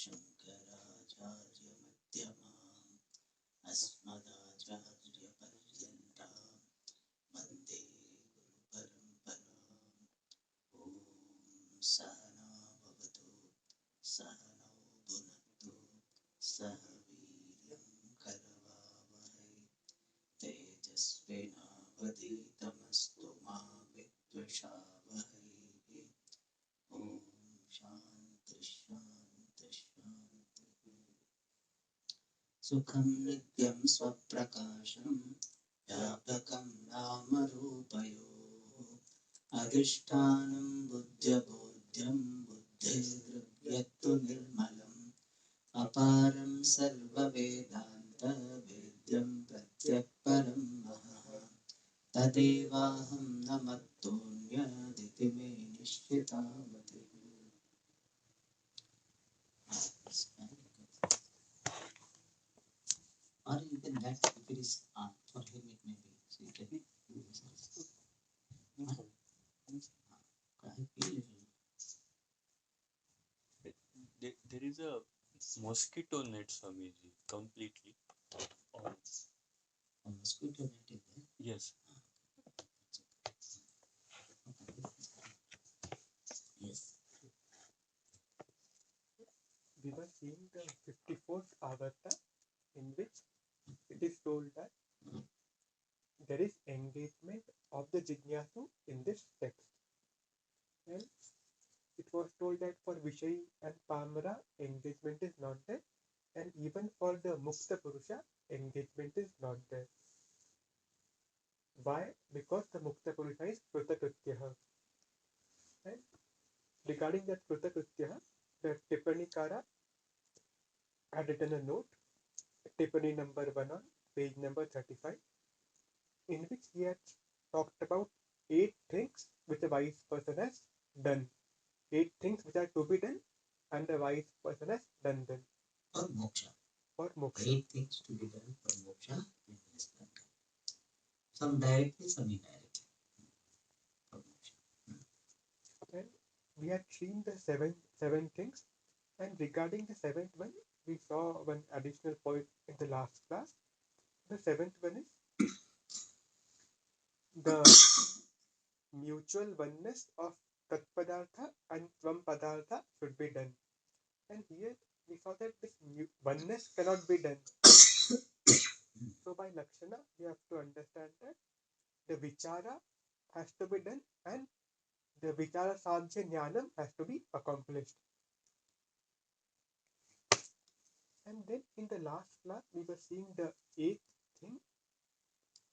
शङ्कराचार्यमध्यमाम् अस्मदाचार्यपर्यन्ताम् वन्दे गुरुपरम्पराम्। ॐ सहना भवतु सहनौ भुनक्तु सह वीर्यं करवावहै तेजस्विनावधीतमस्तु मा विद्विषावहै। ॐ शान्ति शान्ति शान्तिः। सुखं नित्यं स्वप्रकाशं व्यापकं नामरूपयोः अधिष्ठानं बुद्ध्यबोध्यं बुद्धिर्गृह्यतु निर्मलम् अपारं सर्ववेदान्तवेद्यं प्रत्यक्परं महः तदेवाहं न मत्तोऽन्यदिति मे निश्चितामतिः। Or you can write if it is for him it may be. So you can do this also. I feel it. There is a mosquito net, Swamiji, completely. A mosquito net is there? Yes. Yes. We were seeing the 54th Avarta, in which it is told that there is engagement of the Jignasu in this text. And it was told that for Vishayi and Pamara, engagement is not there, and even for the Mukta Purusha, engagement is not there. Why? Because the Mukta Purusha is Krutakrityaha. And regarding that Krutakrityaha, the Tippanikara had written a note, Tippani number 1 on page number 35, in which he had talked about 8 things which a wise person has done. 8 things which are to be done, and the wise person has done them. For moksha. For moksha. 8 things to be done for moksha and is done. Some directly, some indirectly. For moksha. And we had seen the seven things, and regarding the 7th one, we saw one additional point in the last class. The 7th one is the mutual oneness of Tat Padartha and Tvam Padartha should be done. And here we saw that this oneness cannot be done. So by Lakshana, we have to understand that the Vichara has to be done and the Vichara Sadhya Jnanam has to be accomplished. And then in the last class, we were seeing the 8th thing,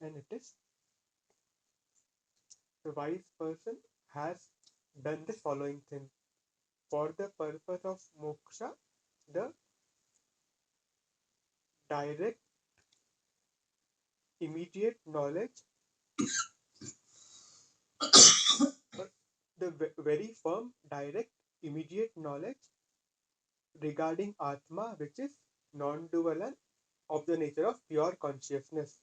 and it is the wise person has done the following thing. For the purpose of moksha, the direct, immediate knowledge, the very firm, direct, immediate knowledge regarding Atma, which is non-dual and of the nature of pure consciousness.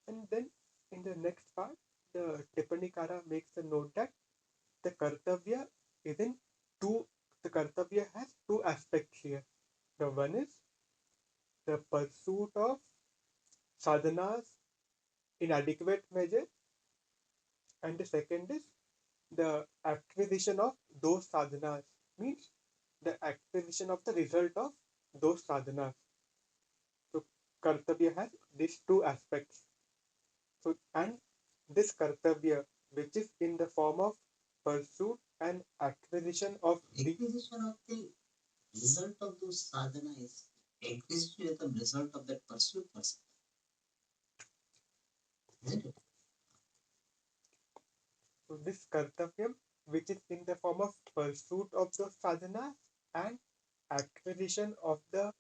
And then in the next part, the Tippanikara makes a note that the Kartavya is in two, the Kartavya has 2 aspects here. The one is the pursuit of sadhanas in adequate measure, and the second is the acquisition of those sadhanas, means the acquisition of the result of those sadhanas. So Kartavya has these 2 aspects. So, and this Kartavya, which is in the form of pursuit and acquisition of the result of those sadhana is acquisition of the result of that pursuit person. Isn't it? So this Kartavyam, which is in the form of pursuit of those sadhanas and acquisition of the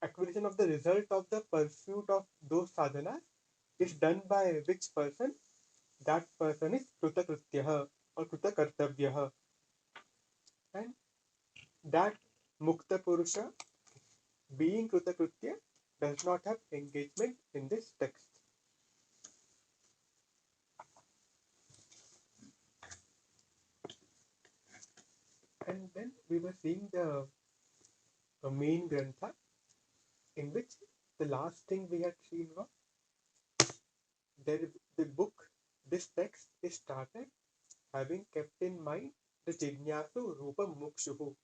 acquisition of the result of the pursuit of those sadhanas, is done by which person? That person is Krutakrityaha or Krutakartavyaha. And that Mukta Purusha, being Krutakritya, does not have engagement in this text. then we were seeing the main grantha, in which the last thing we had seen was there the book, this text is started having kept in mind the Jignasu Rupa Mukshuhu.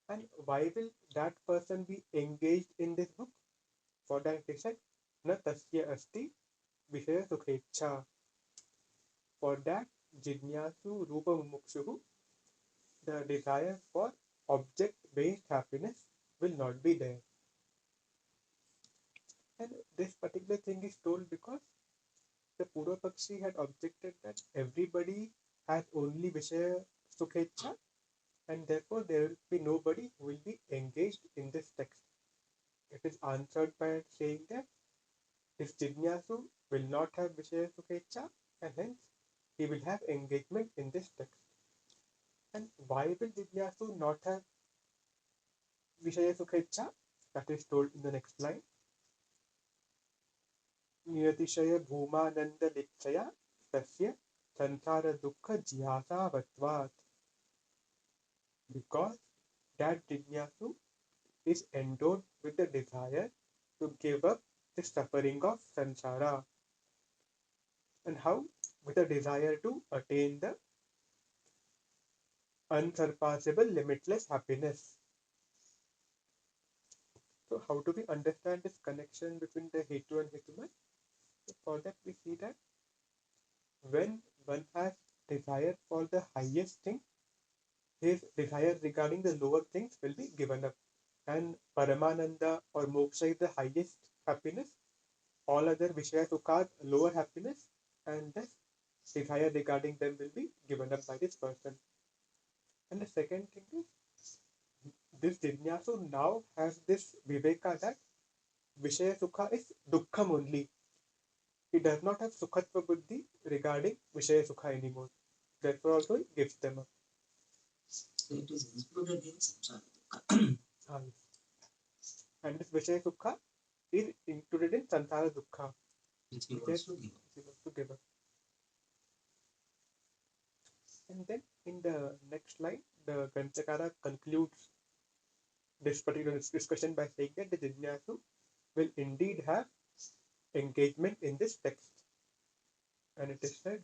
And why will that person be engaged in this book? For that he said, Na tasya asti vishaya sukhecha. For that Jignasu Rupa Mukshuhu, the desire for object-based happiness will not be there. And this particular thing is told because the Purvapakshi had objected that everybody has only Vishaya Sukhecha, and therefore there will be nobody who will be engaged in this text. It is answered by saying that this Jignasu will not have Vishaya Sukhecha, and hence he will have engagement in this text. And why will Jignasu not have Vishaya Sukhecha? That is told in the next line. निरतिशय भूमानंद लिप्सया तस्य संसार दुःख जिहासावत्वात्. Because that Jignasu is endowed with the desire to give up the suffering of samsara. And how? With a desire to attain the unsurpassable, limitless happiness. So how do we understand this connection between the Hetu and Hituman? For that we see that when one has desire for the highest thing, his desire regarding the lower things will be given up. And Paramananda or Moksha is the highest happiness, all other Vishaya Sukha lower happiness, and thus desire regarding them will be given up by this person. And the second thing is, this Jignasu now has this Viveka that Vishaya Sukha is Dukkham only. He does not have Sukhatva Buddhi regarding Vishaya Sukha anymore. Therefore also he gives them up. So it is included in samsara dukkha. And this Vishaya Sukha is included in Sansara Dukkha. Which he wants to give up. He wants to give up. And then in the next line, the Granthakara concludes this particular discussion by saying that the Jignasu will indeed have engagement in this text. And it is said,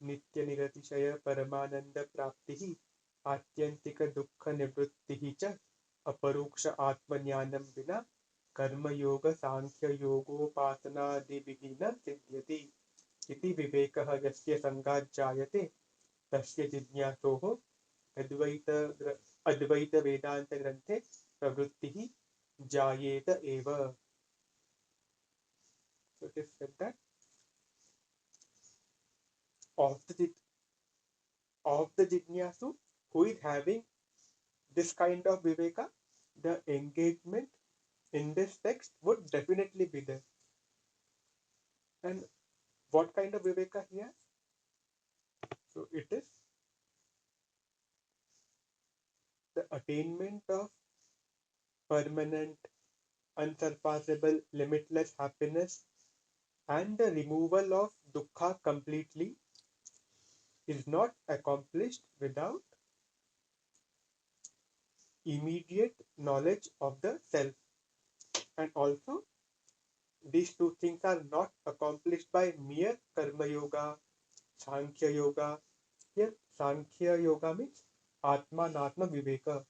Nitya Niratishaya Paramananda Praptihi Atyantika Dukkha Nivrittihi Cha Aparuksha Atmanyanam Vina Karma Yoga Sankhya Yogopasana Divigina Siddhyati Iti Vivekaha Yasya Sangat Jayate Tasya Jignasoho Advaita Vedanta Granthe Pravrittihi Jayeta Eva. So it is said that of the Jignasu who is having this kind of Viveka, the engagement in this text would definitely be there. And what kind of Viveka he has? So it is the attainment of permanent, unsurpassable, limitless happiness and the removal of dukkha completely is not accomplished without immediate knowledge of the self. And also, these two things are not accomplished by mere karma yoga, sankhya yoga. Here, sankhya yoga means atma-natma viveka.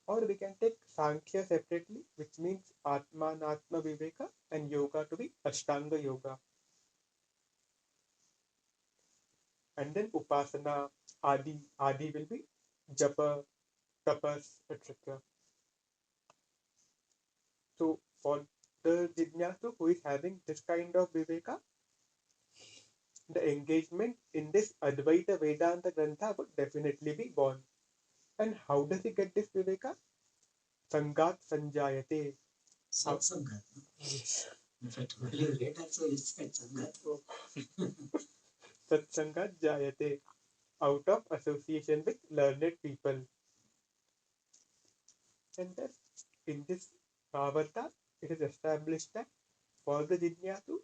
Or we can take sankhya separately, which means atma-natma viveka, and yoga to be ashtanga yoga. And then upasana, adi will be japa, tapas, etc. So for the Jignasu who is having this kind of Viveka, the engagement in this Advaita Vedanta Grantha would definitely be born. And how does he get this Viveka? Sangat Sanjayate. Satsangat. Yes. In fact, while you read also you said Sangat. Satsangat Jayate. Out of association with learned people. And thus, in this Bhavata, it is established that for the Jignasu,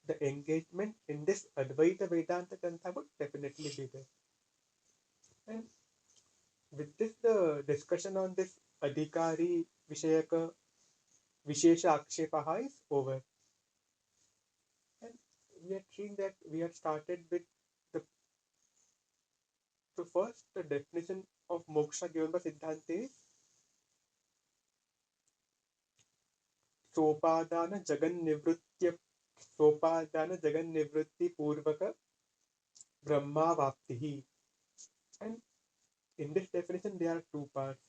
the engagement in this Advaita Vedanta Grantha would definitely be there. And with this, the discussion on this Adhikari Vishayaka Vishesha Akshepaha is over. And we are seeing that we had started with the so first the definition of moksha given by Siddhanta is सोपादान Jagan निवृत्ति सोपादान जगन निवृत्ति पूर्वक brahmavapti. And in this definition there are two parts,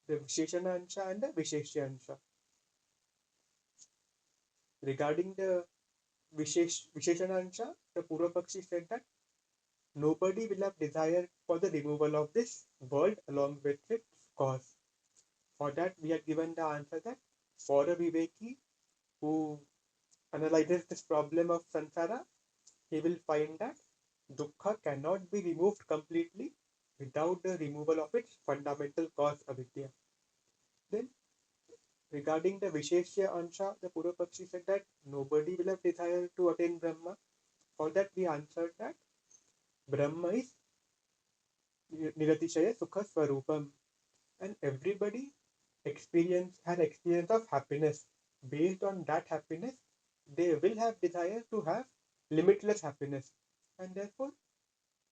the Visheshana Ansha and the Visheshya Ansha. Regarding the Visheshana Ansha, the Purvapakshi said that nobody will have desire for the removal of this world along with its cause. For that we have given the answer that for a Viveki who analyzes this problem of samsara, he will find that dukkha cannot be removed completely without the removal of its fundamental cause avidya. Then, regarding the Visheshya Ansha, the Purvapakshi said that nobody will have desire to attain Brahma. For that, we answered that Brahma is Niratishaya Sukha Swarupam, and everybody has experience of happiness. Based on that happiness, they will have desire to have limitless happiness, and therefore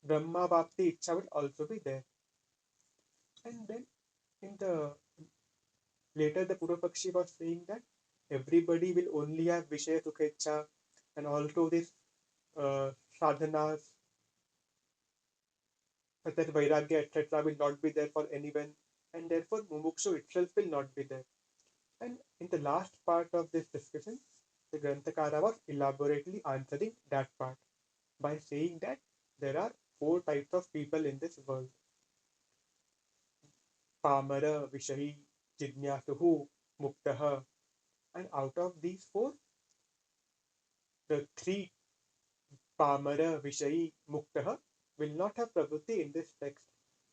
Brahma Bhakti Ichha will also be there. And then in the later the Purvapakshi was saying that everybody will only have Vishaya Sukha and also this sadhanas such as Vairagya etc. will not be there for anyone, and therefore Mumukshu itself will not be there. And in the last part of this discussion, the Granthakara was elaborately answering that part by saying that there are four types of people in this world. Pamara, Vishahi, Jidnyasuhu, Muktaha. And out of these four, the three Pamara, Vishayi, Muktaha will not have Prabhuti in this text,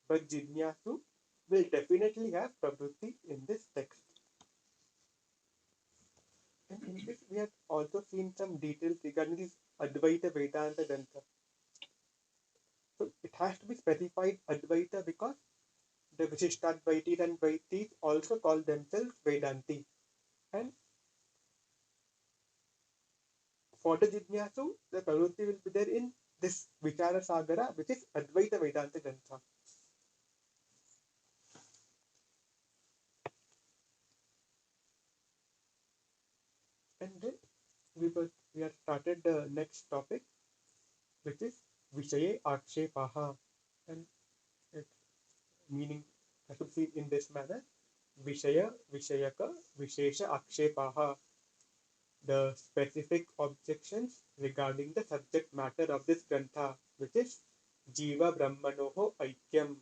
but Jidnyasu will definitely have Prabhuti in this text. And in this, we have also seen some details regarding this Advaita Vedanta Grantha. So it has to be specified Advaita because the Vishishtadvaitis and Vaitis also call themselves Vedanti. And for the Jidnyasu, the Prabhuti will be there in this Vichara Sagara, which is Advaita Vedanta Grantha. And then we have started the next topic, which is Vishaye Akshepaha. And its meaning has to be seen in this manner. Vishaya, Vishayaka, Vishesha Akshepaha. The specific objections regarding the subject matter of this Grantha, which is Jiva Brahmanoho Aikyam.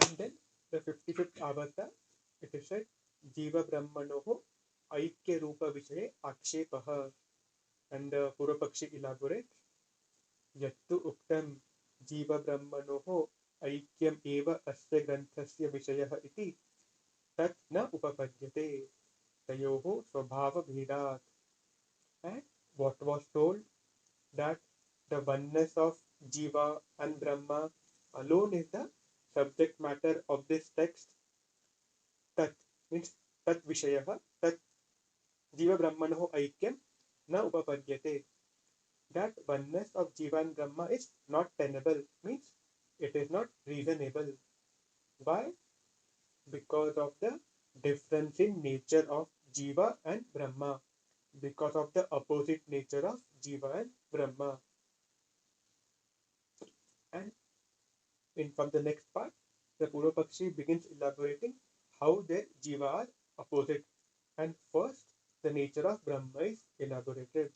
And then the 55th Avata, it is said Jiva Brahmanoho Aikya Rupa Vishaye Akshepaha. And the Purvapakshi elaborates Yattu Uktam Jiva Brahmanoho Aikyam Eva Asya Granthasya Vishayah iti tat na upapadyate tayoho swabhava bhedat. And what was told that the oneness of Jiva and Brahma alone is the subject matter of this text. Tat means tat vishayah, tat Jiva Brahmanoho Aikyam na upapadyate. That oneness of Jiva and Brahma is not tenable, means it is not reasonable. Why? Because of the difference in nature of Jiva and Brahma, because of the opposite nature of Jiva and Brahma. And from the next part, the Purvapakshi begins elaborating how their Jiva are opposite. And first, the nature of Brahma is elaborated.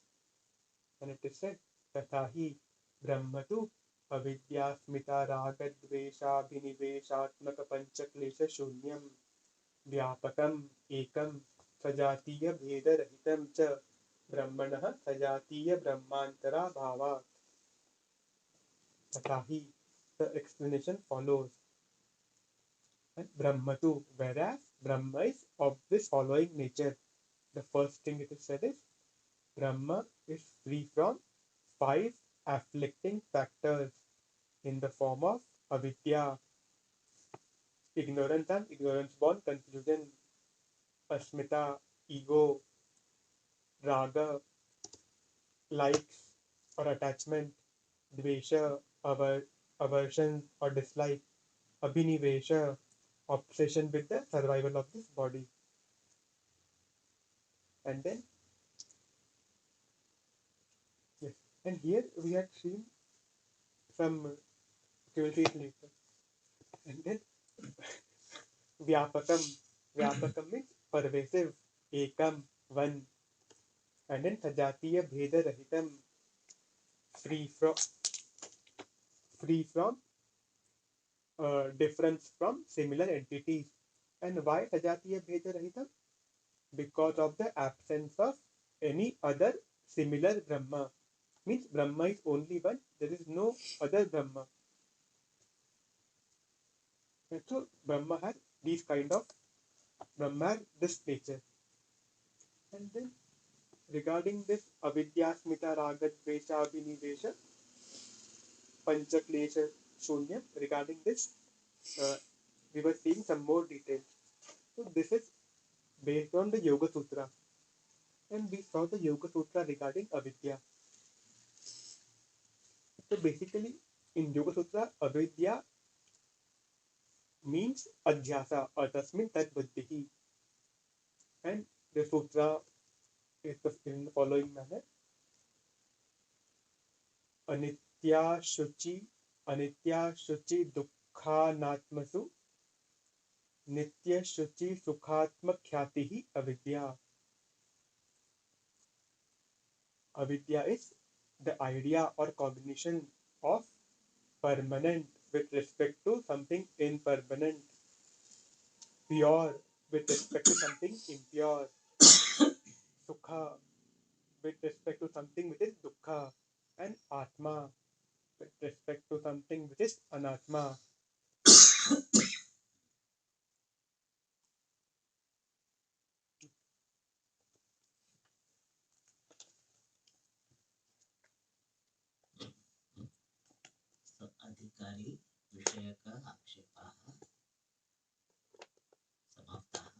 And it is said, Tathahi Brahmatu avidyasmita ragadveshabhiniveshatmaka panchaklesha shunyam vyapakam ekam sajatiya bheda rahitam cha brahmanah sajatiya brahmantara bhava. Tathahi, the explanation follows. And Brahmatu, whereas Brahma is of this following nature. The first thing it is said is Brahma is free from five afflicting factors in the form of avidya, ignorance and ignorance born confusion, asmita, ego, raga, likes or attachment, dvesha, aversion or dislike, abhinivesha, obsession with the survival of this body. And then, yes, and here we had seen some, we will see it later. And then, vyapakam, vyapakam means pervasive, ekam, one. And then, sajatiya bheda rahitam, free from, difference from similar entities. And why sajatiya bheda rahitam? Because of the absence of any other similar Brahma. Means Brahma is only one, there is no other Brahma. And so Brahma has these kind of, Brahma has this nature. And then regarding this avidya, smita, raga, dvesha, abhinivesha, panchaklesha, shunyam, regarding this, we were seeing some more details. So this is based on the Yoga Sutra. And we saw the Yoga Sutra regarding avidya. So basically, in Yoga Sutra, avidya means adhyasa, atasmin tat buddhihi. And the sutra is in the following manner: anitya shuchi dukhanatmasu nitya shuchi sukhatma khyatihi avidya. Avidya is the idea or cognition of permanent with respect to something impermanent, pure with respect to something impure, sukha with respect to something which is dukkha, and atma with respect to something which is anatma. So adhikari vishayaka akshepaha samaptaha.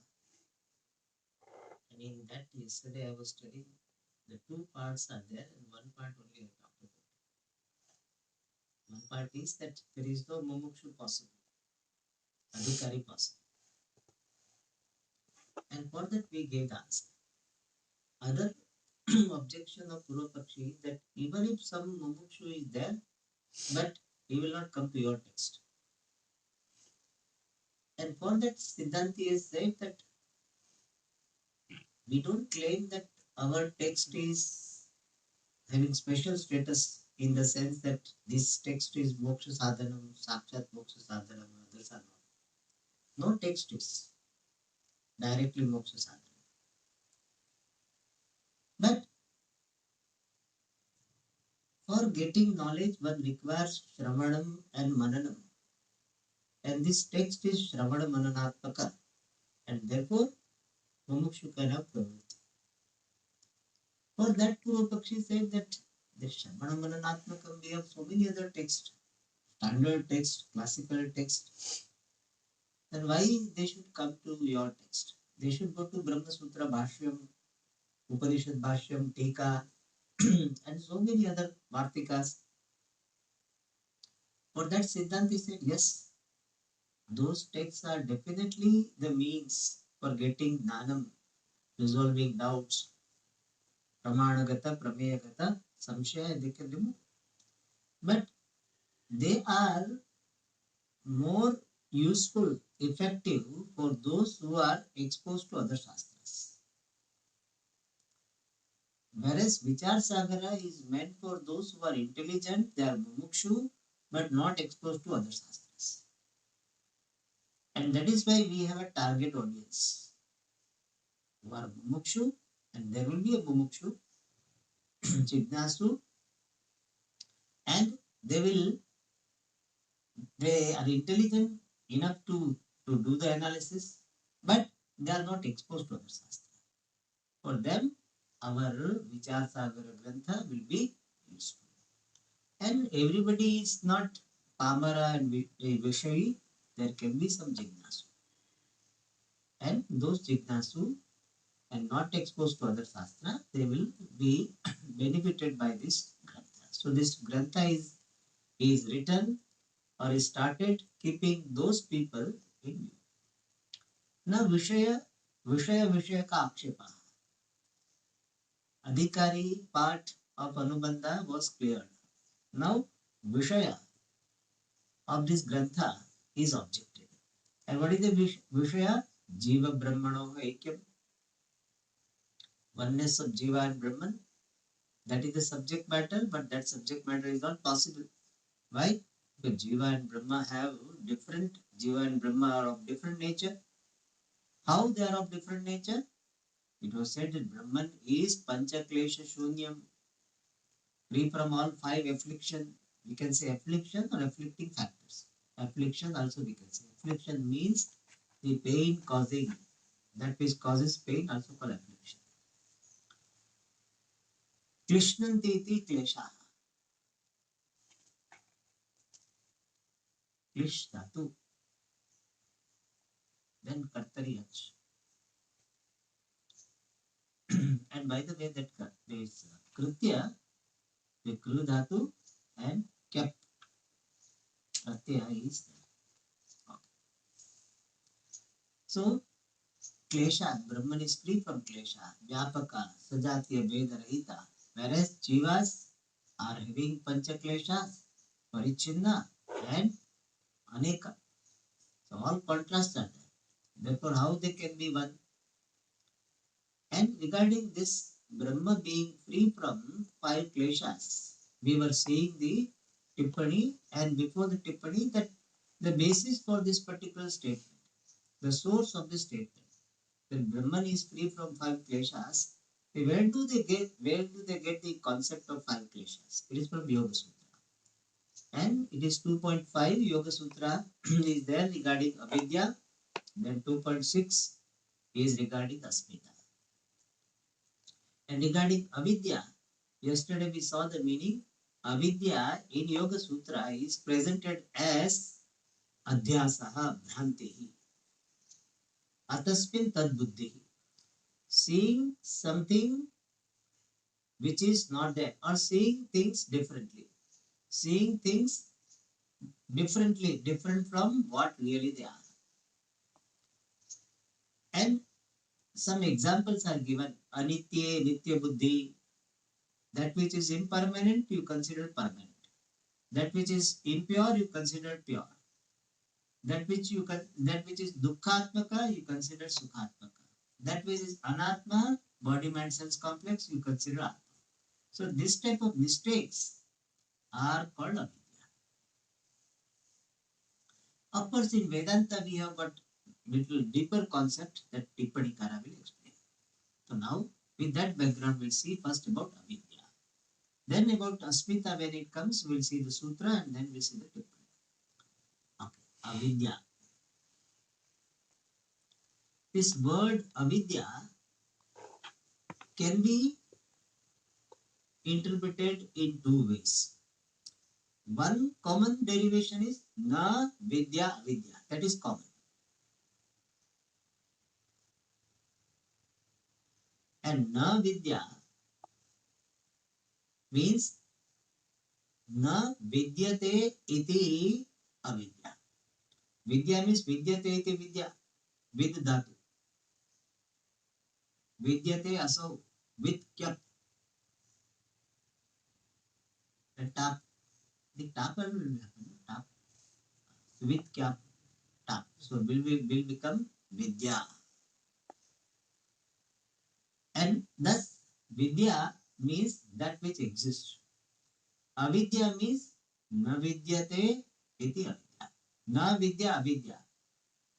And in that yesterday I was studying the two parts are there and one part only I talked about. One part is that there is no mumukshu possible, adhikari possible. And for that we gave the answer. Other objection of Purvapakshi is that even if some mumukshu is there, but he will not come to your text. And for that Siddhanti is said that we don't claim that our text is having special status in the sense that this text is moksha sadhanam, sakshat moksha sadhanam, others are not. No text is directly moksha sadhanam. But for getting knowledge, one requires shravanam and mananam. And this text is shravana mananatmaka. And therefore, mumukshu can have pravritti. For that, Purvapakshi said that the shravana mananatmakam, we have so many other texts, standard text, classical text. Then why they should come to your text? They should go to Brahma Sutra Bhashyam, Upanishad Bhashyam, Tika, and so many other Vartikas. For that, Siddhanti said, yes, those texts are definitely the means for getting Gnanam, resolving doubts, Pramanagata, Prameyagata, Samshaya, they can remove. But they are more useful, effective for those who are exposed to other Shastras. Whereas Vichara Sagara is meant for those who are intelligent, they are mumukshu, but not exposed to other Shastras. And that is why we have a target audience who are mumukshu, and there will be a mumukshu, Jignasu, and they are intelligent enough to do the analysis, but they are not exposed to other Shastra. For them, our Vichara Sagara Grantha will be useful. And everybody is not Pamara and Vishayi. There can be some Jignasu. And those Jignasu and not exposed to other Shastra, they will be benefited by this Grantha. So this Grantha is written or is started keeping those people in view. Now Vishaya ka Akshepa. Adhikari part of Anubandha was cleared. Now Vishaya of this Grantha is objected. And what is the Vishaya? Jiva Brahmano Aikyam. Oneness of Jiva and Brahman. That is the subject matter, but that subject matter is not possible. Why? Because Jiva and Brahma have different, Jiva and Brahma are of different nature. How they are of different nature? It was said that Brahman is Pancha Klesha Shunyam, free from all five affliction. We can say affliction or afflicting factors. Affliction also we can say. Affliction means the pain causing, that which causes pain also called affliction. Klishnantiti Klesha. Klish Dhatu. Then Kartari Ach. And by the way, that this Kritya, the Kru Dhatu and Kyap Pratyaya is there. Okay. So, Klesha, Brahman is free from Klesha, Vyapaka, Sajatya, Veda Rahita, whereas Jivas are having Pancha Kleshas, Parichinna and Aneka. So, all contrasts are there. Therefore, how they can be one? And regarding this Brahma being free from five kleshas, we were seeing the Tippani, and before the Tippani, that the basis for this particular statement, the source of the statement, that Brahman is free from five kleshas, where do they get the concept of five kleshas? It is from Yoga Sutra. And it is 2.5 Yoga Sutra is there regarding Avidya, then 2.6 is regarding Asmita. And regarding avidya, yesterday we saw the meaning. Avidya in Yoga Sutra is presented as adhyasaha bhrantihi. Atasmin tad buddhihi. Seeing something which is not there, or seeing things differently. Seeing things differently, different from what really they are. And some examples are given. Anitya, nitya buddhi. That which is impermanent, you consider permanent. That which is impure, you consider pure. That which is dukkhatmaka, you consider sukhatmaka. That which is anatma, body mind sense complex, you consider atma. So this type of mistakes are called avidya. Of course, in Vedanta we have got little deeper concept that Tippanikara will explain. So now with that background we'll see first about avidya. Then about asmita, when it comes we'll see the sutra and then we'll see the Tippani. Okay, avidya. This word avidya can be interpreted in two ways. One common derivation is na vidya avidya. That is common. And na vidya means na vidyate iti avidya. Vidya means vidyate iti vidya. Vid dhatu. Vidyate aso. With kyap. The tap. The tapper will happen. Tap. With kyap. Tap. So will become vidya. And thus vidya means that which exists. Avidya means na vidyate iti avidya. Na vidya avidya.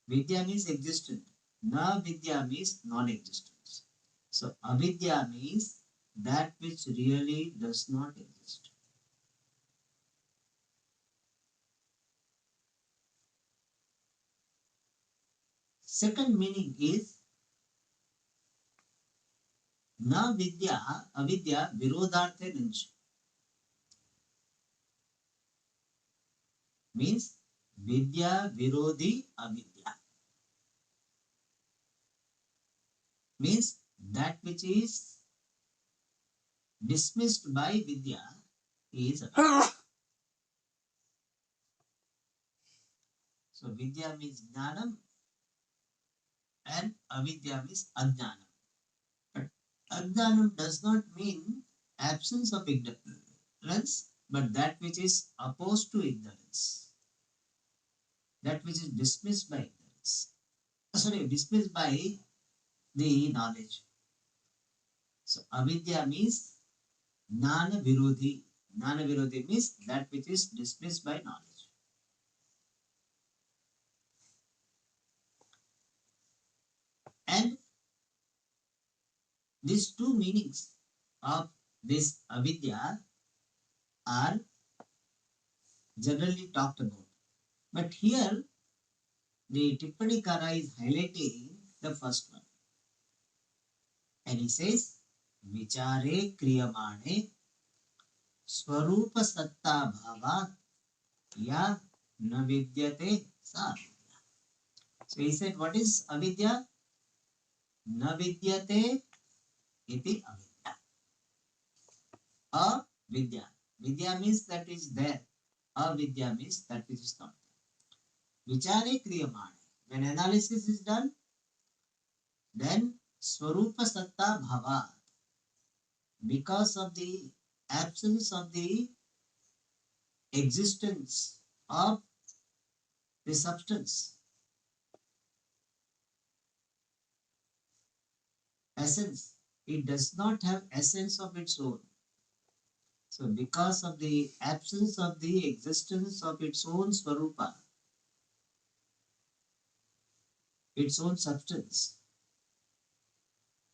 Vidya means existent. Na vidya means non-existence. So avidya means that which really does not exist. Second meaning is na vidya avidya virodharthe nanch. means Vidya Virodhi Avidya. Means that which is dismissed by Vidya is Avidya. So Vidya means Jnanam and Avidya means Ajnanam. But Ajnanam does not mean absence of ignorance, but that which is opposed to ignorance. That which is dismissed by ignorance. Sorry, dismissed by the knowledge. So Avidya means Jnana Virodhi. Jnana Virodhi means that which is dismissed by knowledge. And these two meanings of this Avidya are generally talked about. But here the Tippanikara is highlighting the first one. And he says, Vichare Kriyamane Swarupa Satta Bhava Ya Navidyate Sa. So he said, what is Avidya? Navidyate iti Avidya. Avidya. Vidya means that is there. Avidya means that which is not there. Vichare Kriyamane. When analysis is done, then Swarupa Satta Bhava. Because of the absence of the existence of the substance, essence, it does not have essence of its own. So because of the absence of the existence of its own Swarupa, its own substance,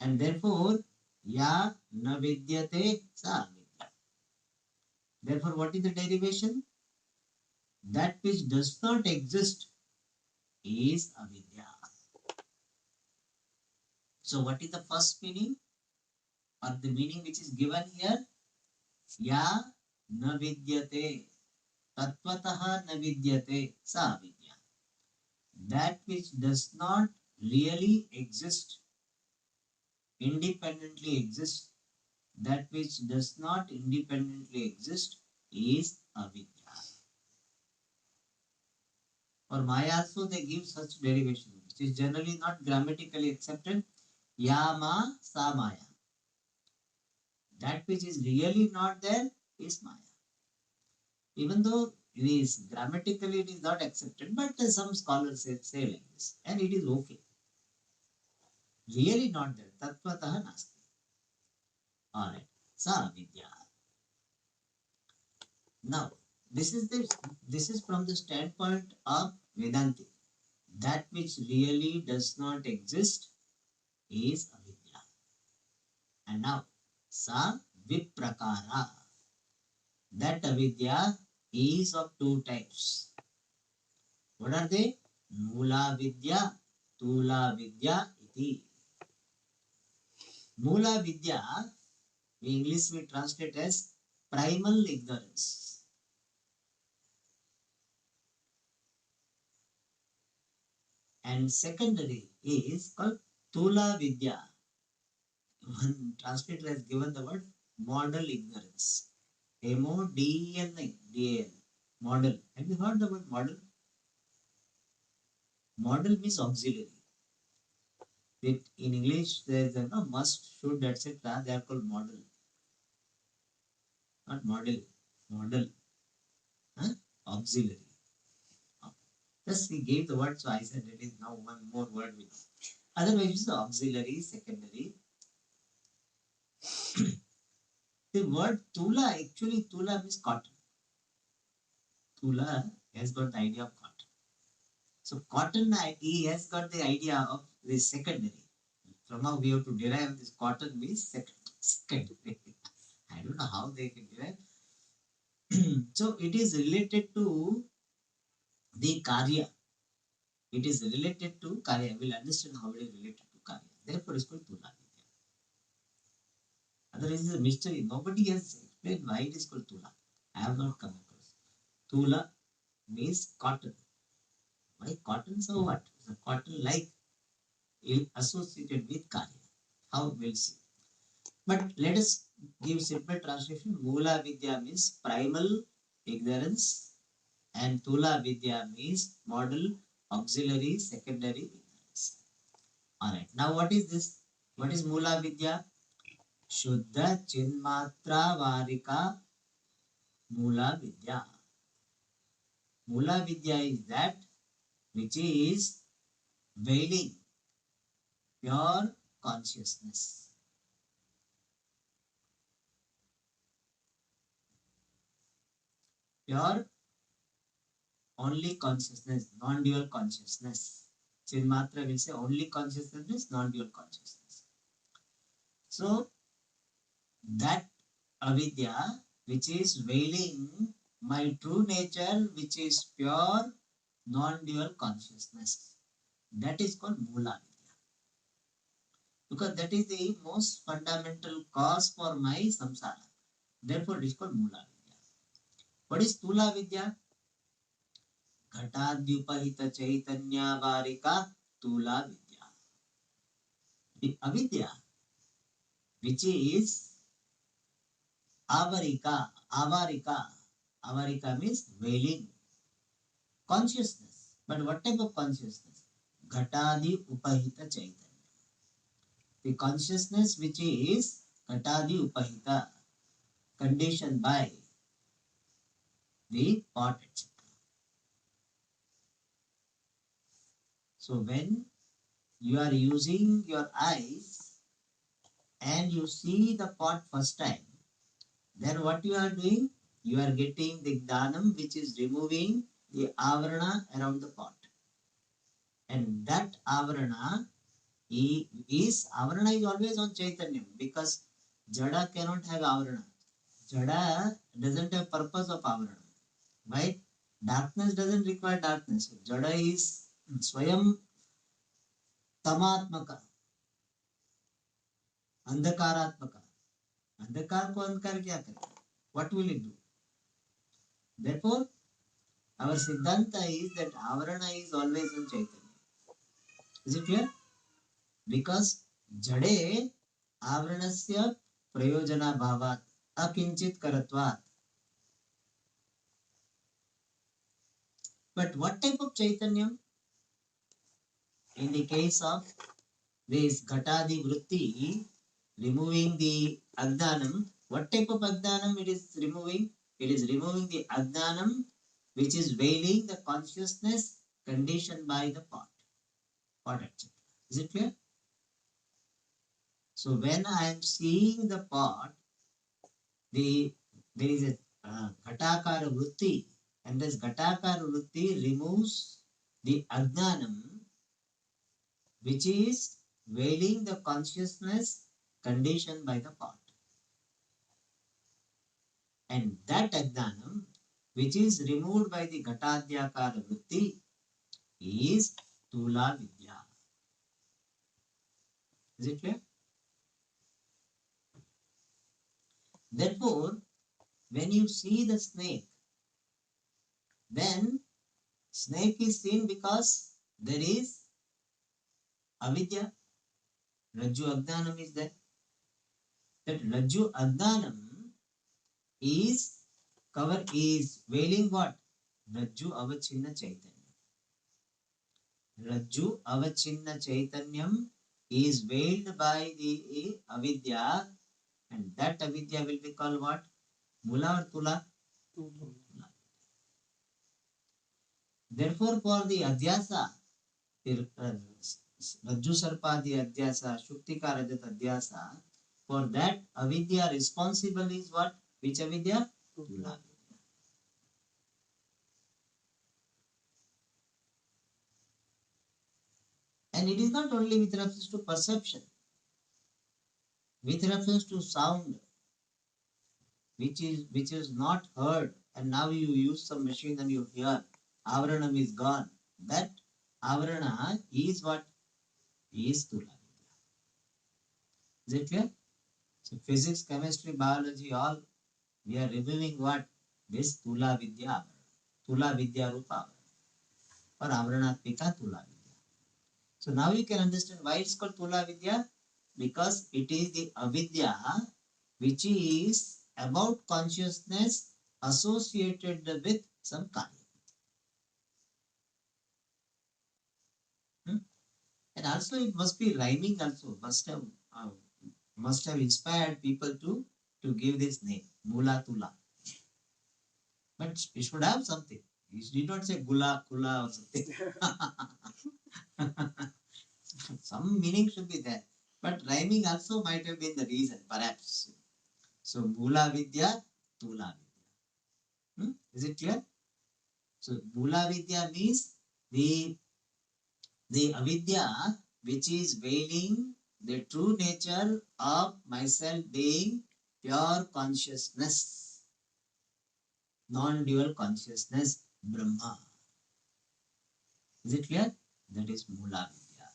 and therefore Ya na vidyate sa avidya. Therefore, what is the derivation? That which does not exist is avidya. So, what is the first meaning, or the meaning which is given here? Ya na vidyate, tattvataha na vidyate sa avidya. That which does not really exist, independently exist, that which does not independently exist is avidya. For Maya also they give such derivation, which is generally not grammatically accepted. Yama sa Maya. That which is really not there is Maya. Even though it is grammatically it is not accepted, but some scholars say like this, and it is okay. Really not there. Tattvataha nasti. Alright. Sa avidya. Now, this is from the standpoint of Vedanti. That which really does not exist is avidya. And now, sa viprakara. That avidya is of two types. What are they? Mula vidya, tula vidya iti. Mula vidya, in English we translate as primal ignorance. And secondary is called tula vidya. One translator has given the word model ignorance. MODEL. Model. Have you heard the word model? Model means auxiliary. In English, there is a must, should, etc. They are called model. Not model. Model. Huh? Auxiliary. Just we gave the word, so I said it is now one more word. Otherwise, it's the auxiliary, secondary. The word tula, actually, tula means cotton. Tula has got the idea of cotton. So, cotton, he has got the idea of the secondary. Somehow we have to derive this cotton means secondary. I don't know how they can derive. So, it is related to the karya. It is related to karya. We will understand how it is related to karya. Therefore, it's called tula. Otherwise, it's a mystery. Nobody has explained why it is called tula. I have not come across. Tula, means cotton. Why cotton? So what? The cotton like associated with Karya. How we'll see. But let us give simple translation. Mula Vidya means primal ignorance, and Tula Vidya means model, auxiliary, secondary ignorance. Alright. Now what is this? What is Mula Vidya? Shuddha Chinmatra Varika Mula Vidya. Mula Vidya is that which is veiling pure consciousness. Pure only consciousness, non-dual consciousness. Chinmatra will say only consciousness, non-dual consciousness. So that avidya which is veiling my true nature, which is pure non-dual consciousness, that is called Mula Vidya. Because that is the most fundamental cause for my samsara. Therefore, it is called Mula Vidya. What is Tula Vidya? Ghatadyupahita Chaitanya Varika Tula Vidya. The avidya, which is avarika. Avarika means veiling consciousness. But what type of consciousness? Ghatadi upahita chaitanya. The consciousness which is ghatadi upahita, conditioned by the pot, etc. So when you are using your eyes and you see the pot first time, then what you are doing? You are getting the dhanam which is removing the avarana around the pot. And that avarana is always on Chaitanya, because Jada cannot have avarana. Jada doesn't have purpose of avarana. Right? Darkness doesn't require darkness. Jada is Swayam Tamatmaka, Andhakaratmaka. अंधकार को अंधकार क्या करे? What will it do? Therefore, our Siddhanta is that Avarana is always on Chaitanya. Is it clear? Because Jade Avaranasya Prayojana Bhavat Akinchit Karatvat. But what type of Chaitanya? In the case of this Ghatadi Vritti, removing the Agdanam, what type of Agdanam it is removing? It is removing the Agdanam which is veiling the consciousness conditioned by the pot, etc. Is it clear? So when I am seeing the pot, there is a Ghatakara Vritti, and this Ghatakara Vritti removes the Ajnanam which is veiling the consciousness conditioned by the pot. And that Ajnanam which is removed by the Ghatadyakara Vritti is Tula Vidya. Is it clear? Therefore, when you see the snake, then snake is seen because there is avidya, Rajju Ajnanam is there. That Rajju Ajnanam is veiling what? Rajju Avachinna Chaitanya. Rajju Avachinna Chaitanyam is veiled by the avidya, and that avidya will be called what? Mula or Tula? Tula. Therefore, for the adhyasa, Rajju Sarpadi adhyasa, Shuktika Rajat adhyasa, for that avidya responsible is what? Which avidya? Tula. And it is not only with reference to perception, with reference to sound, which is not heard, and now you use some machine and you hear, Avaranam is gone. That Avarana is what? Is Tula Vidya. Is it clear? So physics, chemistry, biology, all we are reviewing what? This Tula Vidya Avarana. Tula Vidya Rupa or Avranatmika Tula Vidya. So now you can understand why it's called Tula Vidya, because it is the avidya which is about consciousness associated with some karya. And also it must be rhyming also, must have inspired people to give this name, Mula Tula. But it should have something. You did not say Gula, Kula or something. Some meaning should be there. But rhyming also might have been the reason, perhaps. So Mula Vidya, Tula Vidya. Is it clear? So Mula Vidya means the avidya which is veiling the true nature of myself being pure consciousness, non-dual consciousness, Brahma. Is it clear? That is Mula Vidya.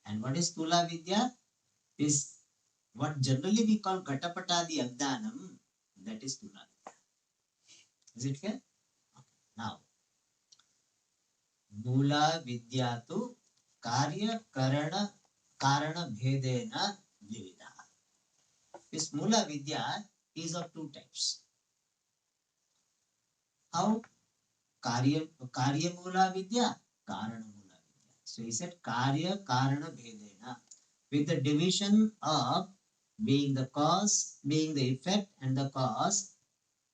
And what is Tula Vidya? Is what generally we call Gatapatadi Agdanam. That is Tula Vidya. Is it clear? Now, Mula Vidya tu Karya Karana Bhedena Dvivida. This Mula Vidya is of two types. How? Karya Mula Vidya, Karana Mula Vidya. So he said Karya Karana Bhedena, with the division of being the cause, being the effect and the cause.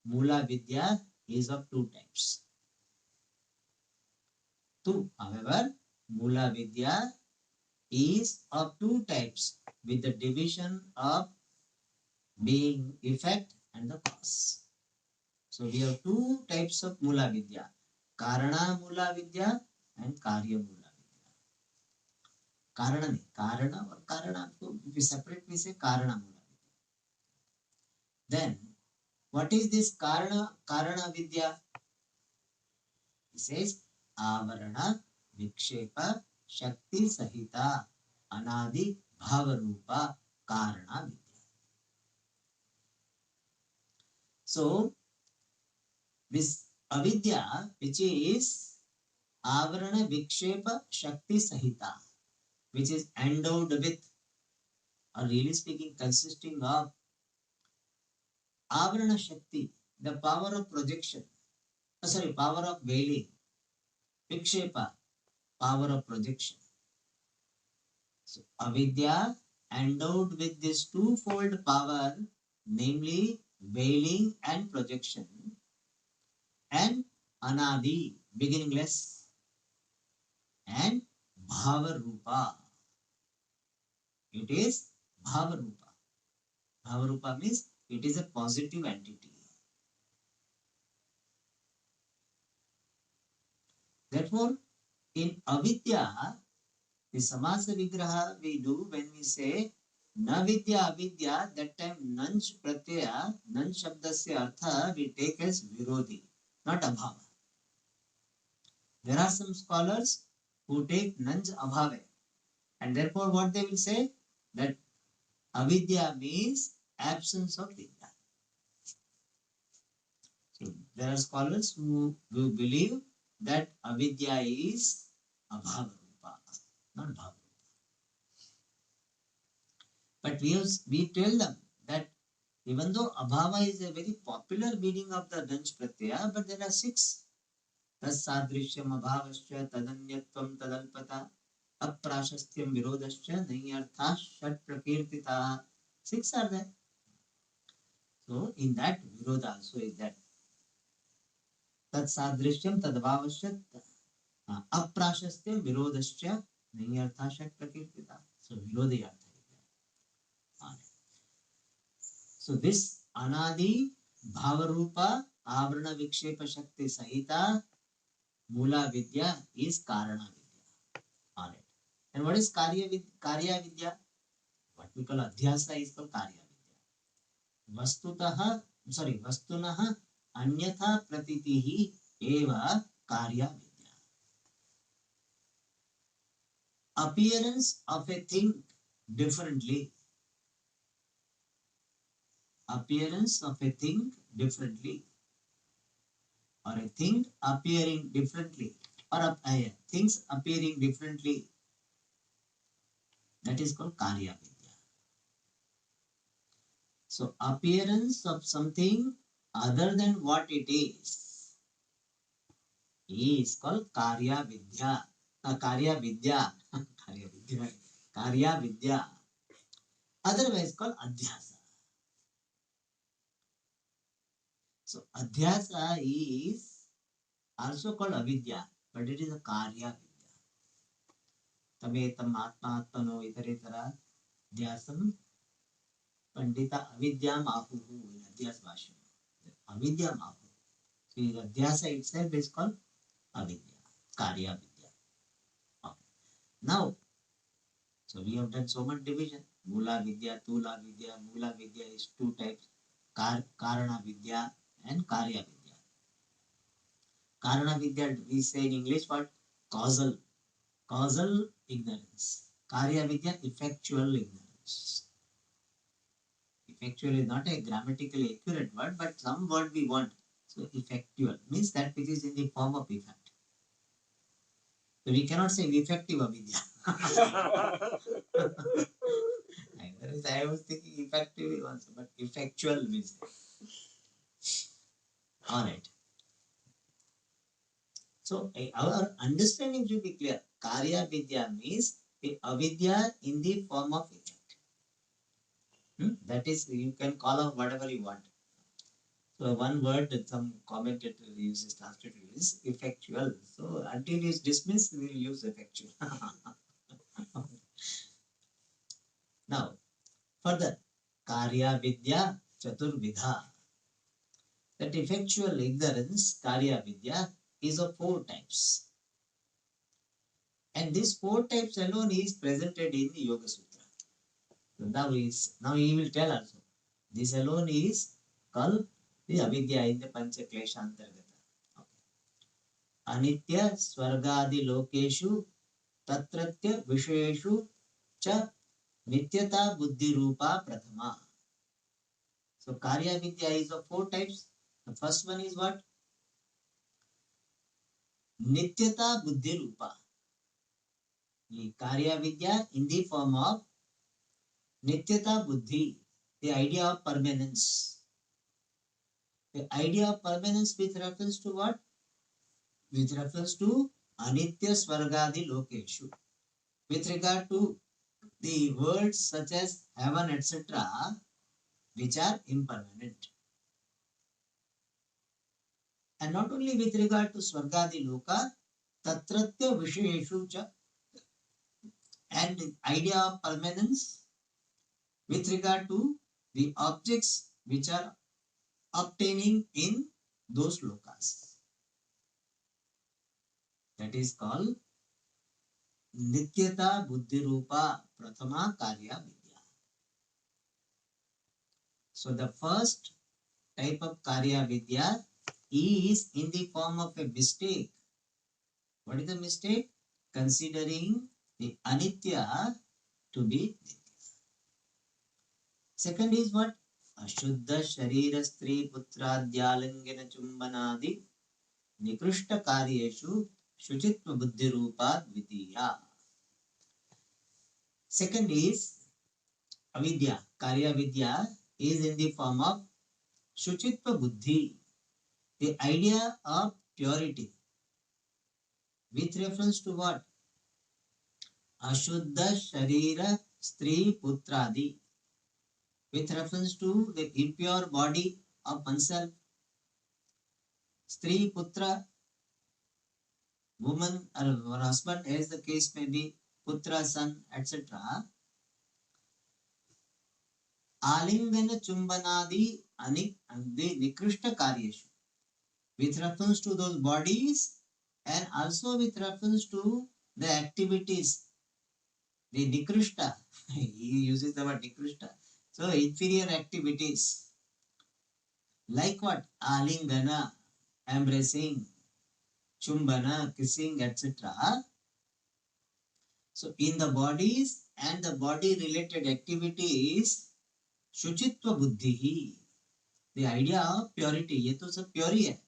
Mula Vidya is of two types. Two, however, Mula Vidya is of two types with the division of being effect and the cause. So we have two types of Mula Vidya, Karana Mula Vidya and Karya Mula Vidya. Karana नहीं, Karana और Karana, if we separate we say Karana Mula Vidya. Then what is this Karana Vidya? He says Avarana Vikshepa Shakti Sahita Anadi Bhavarupa Karana Vidya. So this avidya, which is Avarana Vikshepa Shakti Sahita, which is endowed with, or really speaking, consisting of Avarana Shakti, the power of projection, power of veiling, Vikshepa, power of projection. So, avidya endowed with this twofold power, namely veiling and projection, and anadi, beginningless, and bhavarupa. It is bhavarupa. Bhavarupa means it is a positive entity. Therefore, in avidya, the samasa vigraha we do when we say na vidya avidya, that time nanch pratyaya, nanch shabdasya artha we take as virodhi, not abhava. There are some scholars who take nanch abhave, and therefore what they will say, that avidya means absence of vidya. So there are scholars who believe that avidya is abhava rupa, not bhava. But we tell them that even though abhava is a very popular meaning of the nanch pratyaya, but there are six. Tasadrishyam abhavasya tadanyatvam tadalpata aprashastyam virodasya nayartha shat prakirtita. Six are there. So in that viroda also is that Tatsadrishyam tadabhavasya aprashastyam virodasya nayartha shat prakirtita. So virodayartha. So this anadi bhavarupa avrana vikshepa shakti sahita mula vidya is karana vidya. Alright. And what is karya vidya? What we call adhyasa is called karya vidya. Vastunah anyatha pratitihi eva karya vidya. Appearance of a thing differently. Appearance of a thing differently. or a thing appearing differently, or things appearing differently, that is called Karya Vidya. So appearance of something other than what it is called Karya Vidya. Karya Vidya. Karya Vidya. Karya Vidya. Otherwise called Adhyasa. So Adhyasa is also called Avidya, but it is a Karya Vidya. Tametam Atma Atmano Itaretara Dhyasam Pandita Avidyam Ahuhu in Adhyas Bhashya. Avidyam Ahuhu. So Adhyasa itself is called Avidya, Karya Vidya. Okay. Now, so we have done so much division. Mula Vidya, Tula Vidya. Mula Vidya is two types. Karana Vidya and Karya Vidya. Karana Vidya, we say in English what? Causal. Causal ignorance. Karya Vidya, effectual ignorance. Effectual is not a grammatically accurate word, but some word we want. So effectual means that which is in the form of effect. So we cannot say effective avidya. I was thinking effective also, but effectual means. Alright. So our understanding should be clear. Karya Vidya means the avidya in the form of effect. That is, you can call out whatever you want. So one word that some commentator uses translated is effectual. So until it's dismissed, we will use effectual. Now, further, Karya Vidya Chaturvidha. That effectual ignorance, Karya Vidya, is of four types. And these four types alone is presented in the Yoga Sutra. So now he will tell also. This alone is called the avidya in the Pancha Klesha Antargata. Anitya Swargadi Lokeshu Tatratya Visheshu Cha Nityata Buddhi Rupa Prathama. So Karya Vidya is of four types. The first one is what? Nityata Buddhi Rupa. The Karya Vidya in the form of Nityata Buddhi, the idea of permanence. The idea of permanence with reference to what? With reference to Anitya Swargadi Lokeshu. With regard to the words such as heaven, etc., which are impermanent. And not only with regard to Swargadi Loka, Tatratya Vishayeshu cha, and the idea of permanence with regard to the objects which are obtaining in those lokas. That is called Nityata Buddhi Rupa Prathama Karya Vidya. So the first type of Karya Vidya is in the form of a mistake. What is the mistake? Considering the Anitya to be Nitya. Second is what? Ashuddha Sharira Stri Putradhyalangana Chumbanadi Nikrishta Karyeshu Shuchitva Buddhi Rupa Dvitiya. Second is Avidya. Karya Vidya is in the form of Shuchitva Buddhi, the idea of purity. With reference to what? Ashuddha Sharira Stri Putradi. With reference to the impure body of oneself. Stri Putra, woman or husband, as the case may be, Putra, son, etc. Alingana Chumbanadi Anik and the Nikrishta Karyeshu. With reference to those bodies and also with reference to the activities. The Nikrishta, he uses the word Nikrishta. So inferior activities. Like what? Alingana, embracing, Chumbana, kissing, etc. So in the bodies and the body related activities, Shuchitva Buddhi, the idea of purity, ये तो सब pure ही है.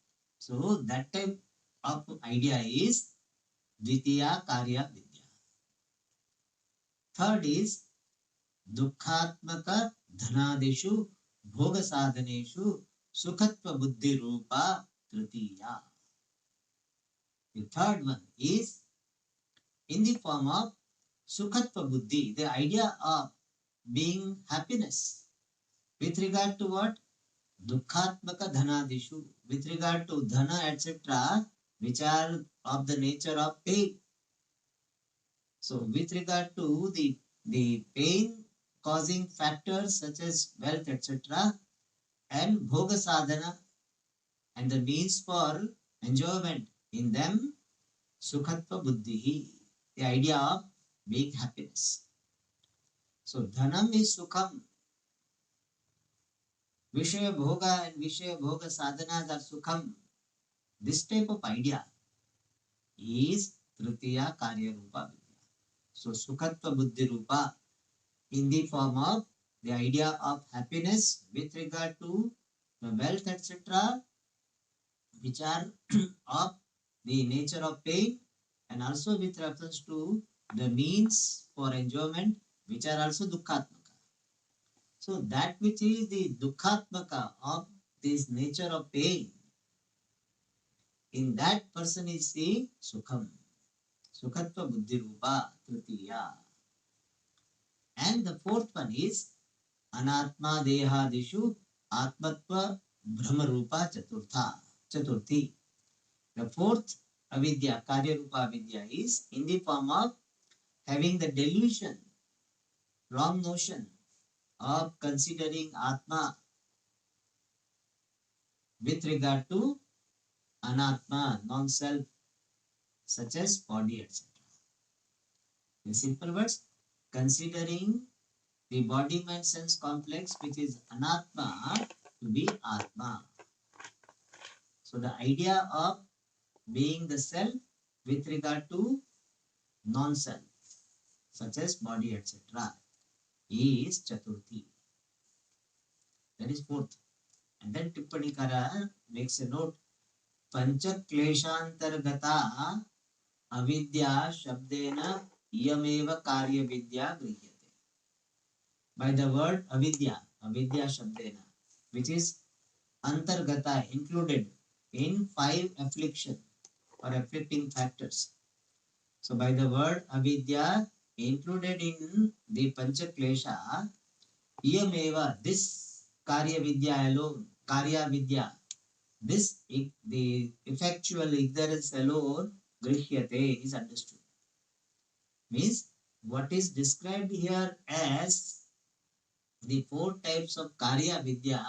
So that type of idea is Dvitiya Karya Vidya. Third is Dukhatmaka Dhanadeshu Bhoga Sadhaneshu Sukhatva Buddhi Rupa Tritiya. The third one is in the form of Sukhatva Buddhi, the idea of being happiness. With regard to what? Dukhatmaka Dhanadeshu. With regard to Dhana, etc., which are of the nature of pain. So, with regard to the pain causing factors such as wealth, etc., and bhoga sadhana, and the means for enjoyment in them, sukhatva buddhihi, the idea of being happiness. So, dhanam is sukham, vishaya bhoga and vishaya bhoga sadhanas are sukham. This type of idea is tritiya karya rupa vidya. So, sukhatva buddhi rupa in the form of the idea of happiness with regard to the wealth, etc., which are of the nature of pain, and also with reference to the means for enjoyment, which are also dukkhatmaka. So that which is the dukkhatmaka of this nature of pain, in that person is the sukham, sukhatva buddhi rupa tritiya. And the fourth one is anatma dehadishu atmatva brahmarupa chaturthi. The fourth avidya, karya rupa avidya, is in the form of having the delusion, wrong notion of considering atma with regard to anatma, non-self, such as body, etc. In simple words, considering the body mind sense complex, which is anatma, to be atma. So the idea of being the self with regard to non-self, such as body, etc., is chaturthi. That is fourth. And then Tippanikara makes a note. Pancha kleshantargata avidya shabdena iyameva karya vidya grihyate. By the word avidya, avidya shabdena, which is antargata, included in 5 affliction or afflicting factors. So by the word avidya included in the pancha klesha, iyameva, this karya vidya alone, karya vidya, this the effectual ignorance alone, grihyate, is understood. Means what is described here as the 4 types of karya vidya,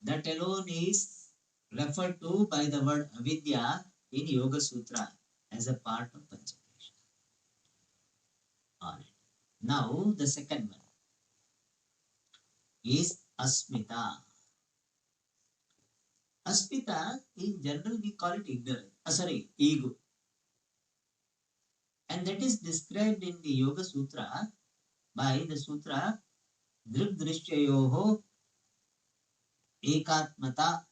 that alone is referred to by the word avidya in Yoga Sutra as a part of Panchaklesha. Alright. Now the second one is asmita. Asmita, in general, we call it ignorance. Ego. And that is described in the Yoga Sutra by the Sutra Drigdrishyayoho Ekatmata.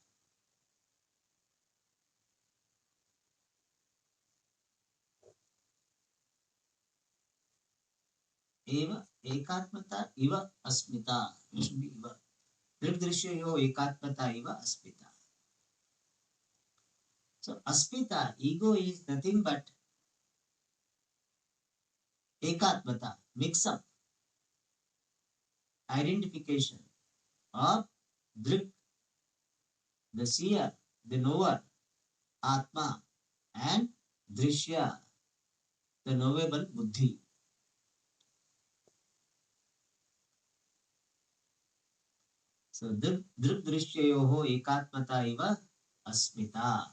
Eva Ekatmata Iva Asmita. It should be Iva. Drigdrishyayoho Ekatmata Iva Asmita. So Asmita, ego, is nothing but Ekatmata, mix up, identification of Drik, the seer, the knower, Atma, and Drishya, the knowable Buddhi. So Drik Drishyayoho Ekatmata Iva Asmita.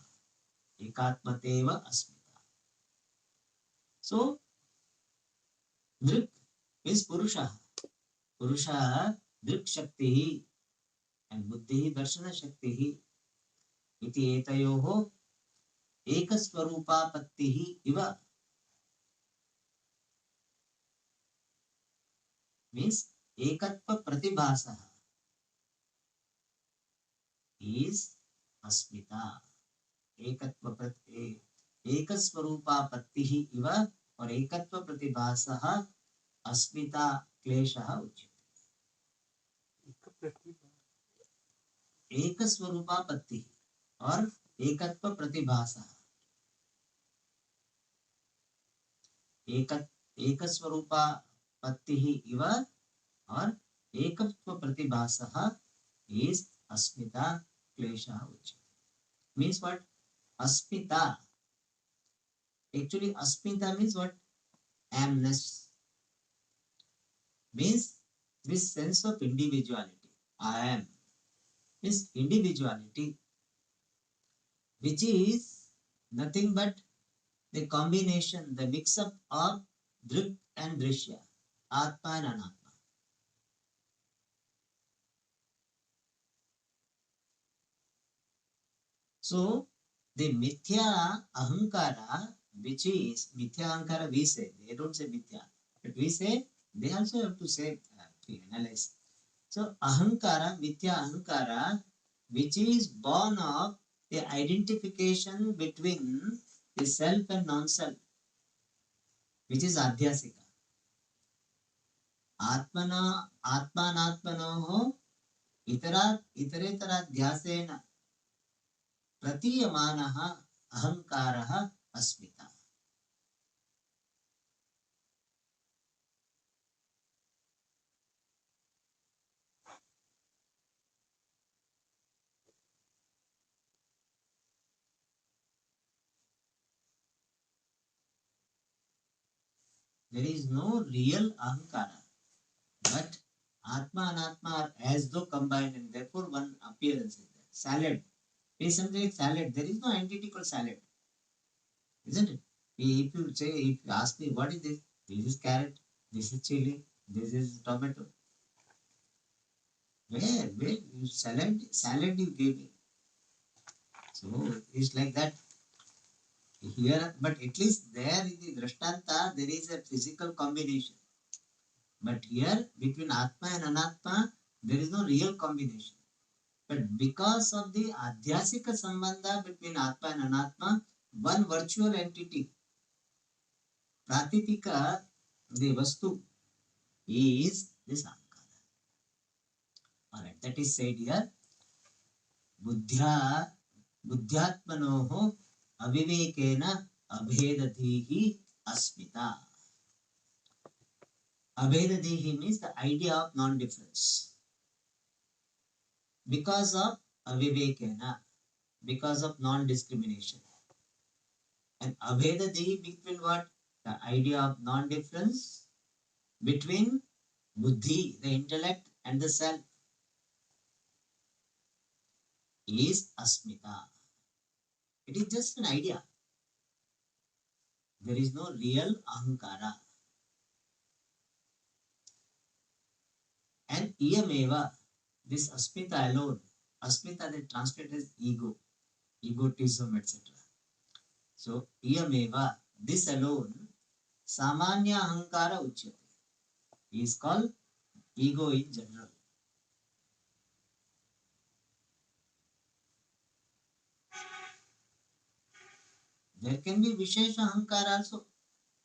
Ekatmateva Asmita. So Drik is Purusha. Purusha Drik Shakti and Buddhi Darshana Shakti. Iti etayoho ekaswarupapattihi iva. Means ekatva pratibhasaha is asmita. एकत्व एकस्वरूपापत्तिः इव और एकत्व प्रतिभासः अस्मिता क्लेशः उच्यते। एकस्वरूपापत्तिः और एकत्व प्रतिभासः, एकस्वरूपापत्तिः इव और एकत्व प्रतिभासः is अस्मिता क्लेशः उच्यते. Means what? Asmita. Actually, asmita means what? Amness. Means this sense of individuality. I am. Means individuality, which is nothing but the combination, the mix-up of Drik and Drishya, Atma and Anatma. So, the Mithya Ahankara, which is Mithya Ahankara, we say, they don't say Mithya, but we say, they also have to say, to analyze. So, Ahankara, Mithya Ahankara, which is born of the identification between the self and non-self, which is Adhyasika. Atmana, Atmanatmanoho, Iteretaraध्यासेन प्रतीयमानः अहंकारः Asmita. There is no real ahankara, but atma and atma are as though combined, and therefore one appearance is there. Salad, is something like salad. There is no entity called salad, isn't it? If you say, if you ask me what is this, this is carrot, this is chili, this is tomato. Where you salad you gave me. So it's like that here, but at least there in the Drishtanta there is a physical combination. But here between Atma and Anatma there is no real combination. But because of the Adhyasika Sambandha between Atma and Anatma, one virtual entity, Pratitika, the Vastu, is this Ahankara. Alright, that is said here. Buddhyatmanoho avivekena abhedadhihi asmita. Abhedadhihi means the idea of non-difference. Because of avivekena, because of non-discrimination. And abhedadhihi between what? The idea of non-difference between buddhi, the intellect, and the self is asmita. It is just an idea. There is no real ahankara. And iyameva, this asmita alone, asmita they translate as ego, egotism, etc. So iyameva, this alone, samanya ahankara uchyate, is called ego in general. There can be vishesha ahankara also.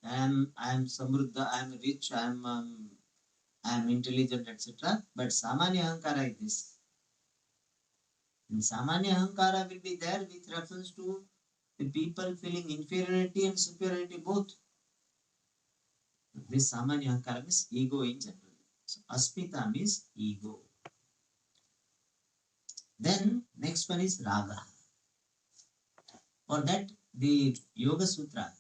I am samruddha, I am rich, I am intelligent, etc. But samanya ahankara is this. And samanya ahankara will be there with reference to the people feeling inferiority and superiority both. This samanya ahankara means ego in general. So asmita means ego. Then next one is raga. For that the Yoga Sutra,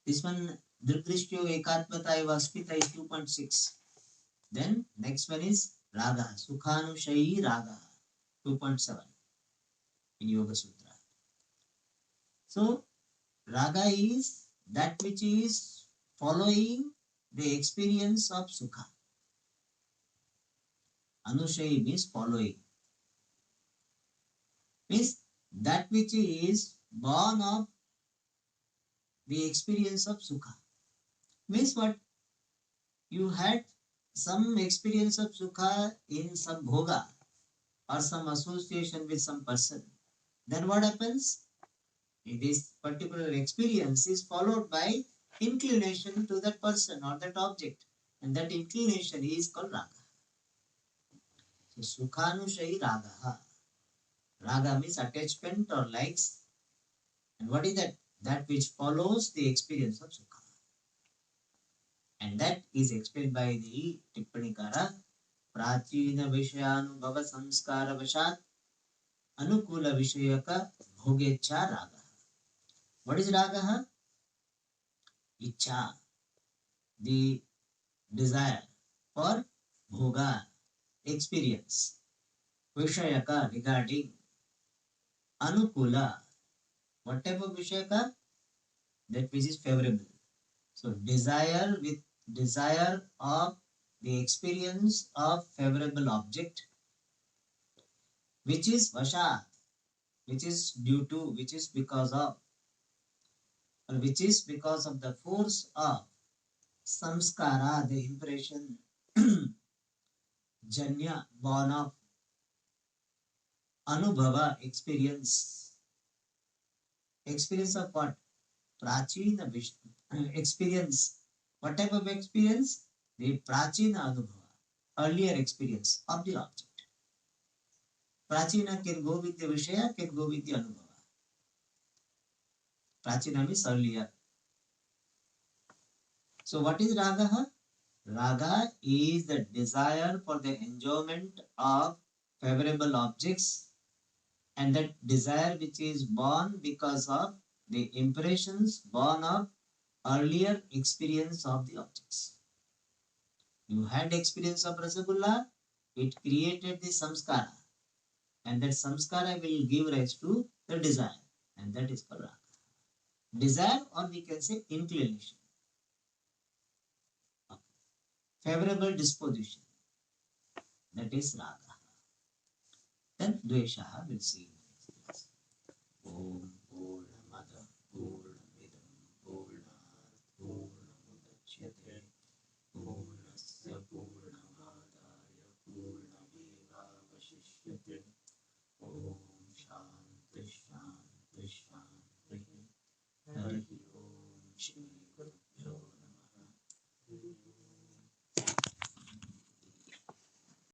this one Drishtyo Ekatmata eva Asmita is 2.6. Then next one is raga, Sukhanushayi raga, 2.7 in Yoga Sutra. So raga is that which is following the experience of sukha. Anushayi means following. Means that which is born of the experience of sukha. Means what? You had some experience of sukha in some bhoga or some association with some person. Then what happens? This particular experience is followed by inclination to that person or that object, and that inclination is called raga. So sukhanushayi raga. Raga means attachment or likes. And what is that? That which follows the experience of sukha. And that is explained by the Tippanikara. Prachina Vishayanubhava Samskara Vashat Anukula Vishayaka Bhogecha Raga. What is Raga? Icha, the desire for bhoga, experience. Vishayaka, regarding. Anukula, what type of Vishayaka? That which is favorable. So desire of the experience of favorable object, which is Vasha, which is due to, which is because of, or which is because of the force of samskara, the impression, janya, born of, anubhava, experience. Experience of what? Prachina experience. What type of experience? The prachina anubhava, earlier experience of the object. Prachina can go with the Vishaya, can go with the Anubhava. Prachina means earlier. So what is Raga? Raga is the desire for the enjoyment of favorable objects, and that desire which is born because of the impressions born of earlier experience of the objects. You had experience of Rasagulla, it created the samskara, and that samskara will give rise to the desire, and that is called Raga. Desire, or we can say inclination, favorable disposition, that is Raga. Then Dvesha will see in the next class. Om